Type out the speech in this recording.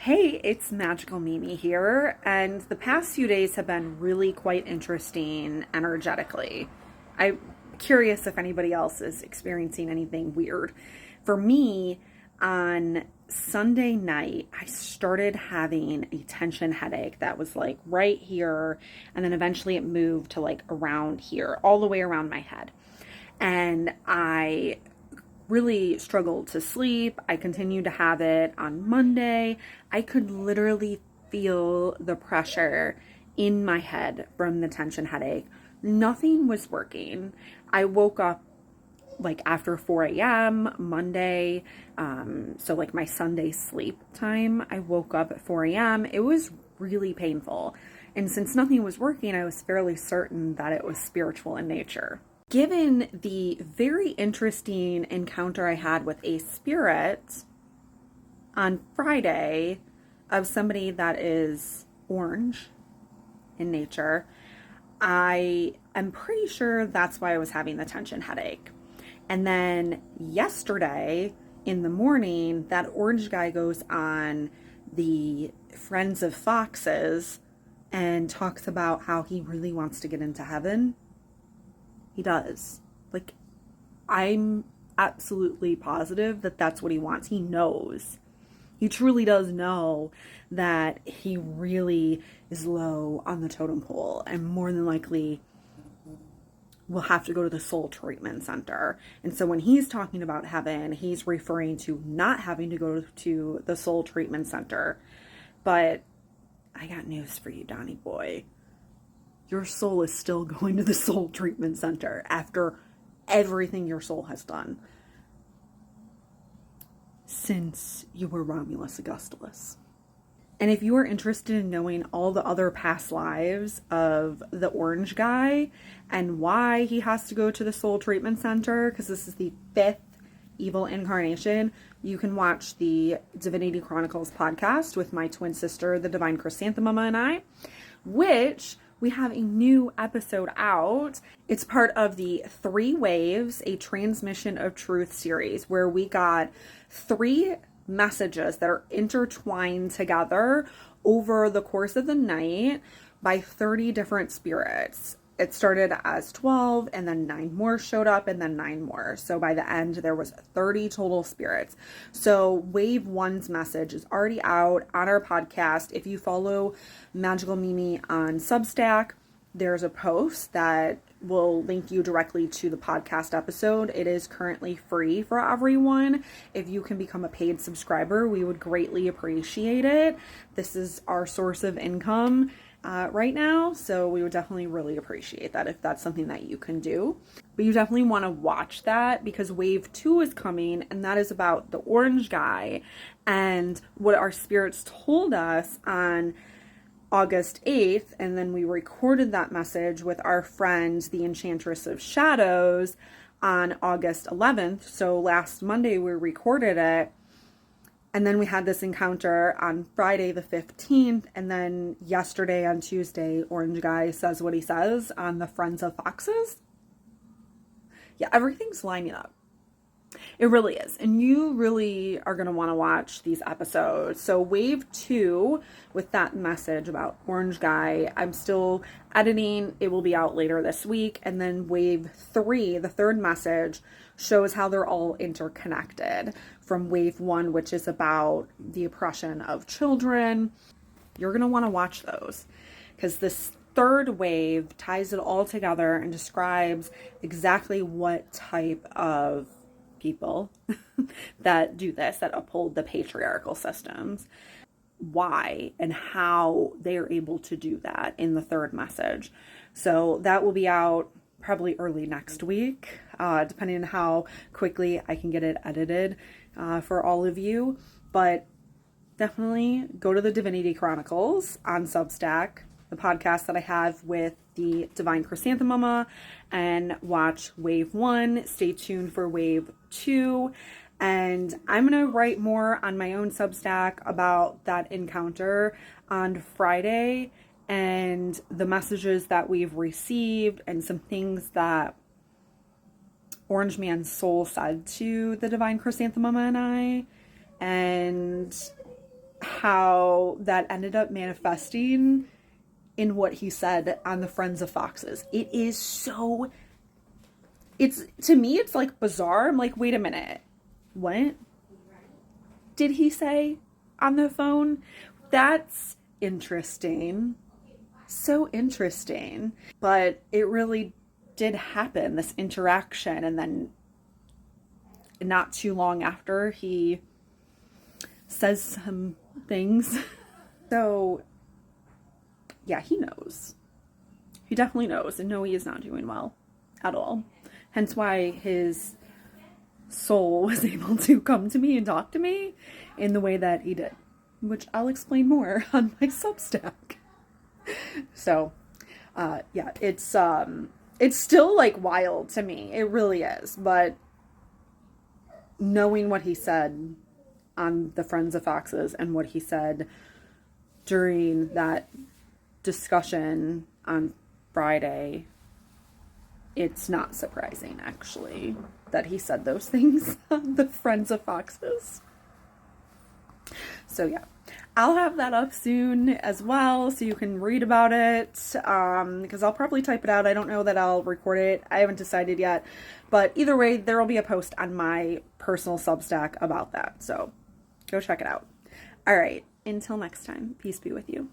Hey, it's Magical Mimi here, and the past few days have been really quite interesting energetically. I'm curious if anybody else is experiencing anything weird. For me, on Sunday night, I started having a tension headache that was like right here, and then eventually it moved to like around here, all the way around my head. And I really struggled to sleep. I continued to have it on Monday. I could literally feel the pressure in my head from the tension headache. Nothing was working. I woke up like after 4 a.m. Monday. So like my Sunday sleep time, I woke up at 4 a.m. It was really painful. And since nothing was working, I was fairly certain that it was spiritual in nature. Given the very interesting encounter I had with a spirit on Friday of somebody that is orange in nature, I am pretty sure that's why I was having the tension headache. And then yesterday in the morning, that orange guy goes on the Friends of Foxes and talks about how he really wants to get into heaven. He does. Like, I'm absolutely positive that that's what he wants. He knows. He truly does know that he really is low on the totem pole and more than likely will have to go to the soul treatment center. And so when he's talking about heaven, he's referring to not having to go to the soul treatment center. But I got news for you, Donnie boy. Your soul is still going to the soul treatment center after everything your soul has done since you were Romulus Augustulus. And if you are interested in knowing all the other past lives of the orange guy and why he has to go to the soul treatment center, because this is the fifth evil incarnation, you can watch the Divinity Chronicles podcast with my twin sister, the Divine Krysanthe Mama, and I, which we have a new episode out. It's part of the Three Waves, a Transmission of Truth series, where we got three messages that are intertwined together over the course of the night by 30 different spirits. It started as 12 and then 9 more showed up and then 9 more. So by the end, there was 30 total spirits. So wave one's message is already out on our podcast. If you follow Magical Mimi on Substack, there's a post that will link you directly to the podcast episode. It is currently free for everyone. If you can become a paid subscriber, we would greatly appreciate it. This is our source of income right now, so we would definitely really appreciate that if that's something that you can do. But you definitely want to watch that because wave 2 is coming, and that is about the orange guy and what our spirits told us on August 8th, and then we recorded that message with our friend, the Enchantress of Shadows, on August 11th. So last Monday we recorded it, and then we had this encounter on Friday the 15th, and then yesterday on Tuesday, Orange Guy says what he says on the Friends of Foxes. Yeah, everything's lining up. It really is. And you really are going to want to watch these episodes. So wave 2 with that message about Orange Guy, I'm still editing. It will be out later this week. And then wave 3, the third message, shows how they're all interconnected from wave 1, which is about the oppression of children. You're going to want to watch those because this third wave ties it all together and describes exactly what type of people that do this, that uphold the patriarchal systems, why and how they are able to do that in the third message. So that will be out probably early next week, depending on how quickly I can get it edited for all of you. But definitely go to the Divinity Chronicles on Substack, the podcast that I have with the Divine Krysanthe Mama, and watch wave 1. Stay tuned for wave 2. And I'm going to write more on my own Substack about that encounter on Friday and the messages that we've received and some things that Orange Man's soul said to the Divine Krysanthe Mama and I. And how that ended up manifesting in what he said on the Friends of Foxes. It is so, it's, to me, it's like bizarre. I'm like, wait a minute. What did he say on the phone? That's interesting. So interesting. But it really did happen, this interaction. And then not too long after, he says some things. So, yeah, he knows. He definitely knows. And no, he is not doing well at all. Hence why his soul was able to come to me and talk to me in the way that he did, which I'll explain more on my Substack. So, yeah, it's still like wild to me. It really is. But knowing what he said on the Friends of Foxes and what he said during that discussion on Friday, it's not surprising, actually, that he said those things on the Friends of Foxes. So, yeah. I'll have that up soon as well, so you can read about it, because I'll probably type it out. I don't know that I'll record it. I haven't decided yet. But either way, there will be a post on my personal Substack about that. So, go check it out. All right. Until next time, peace be with you.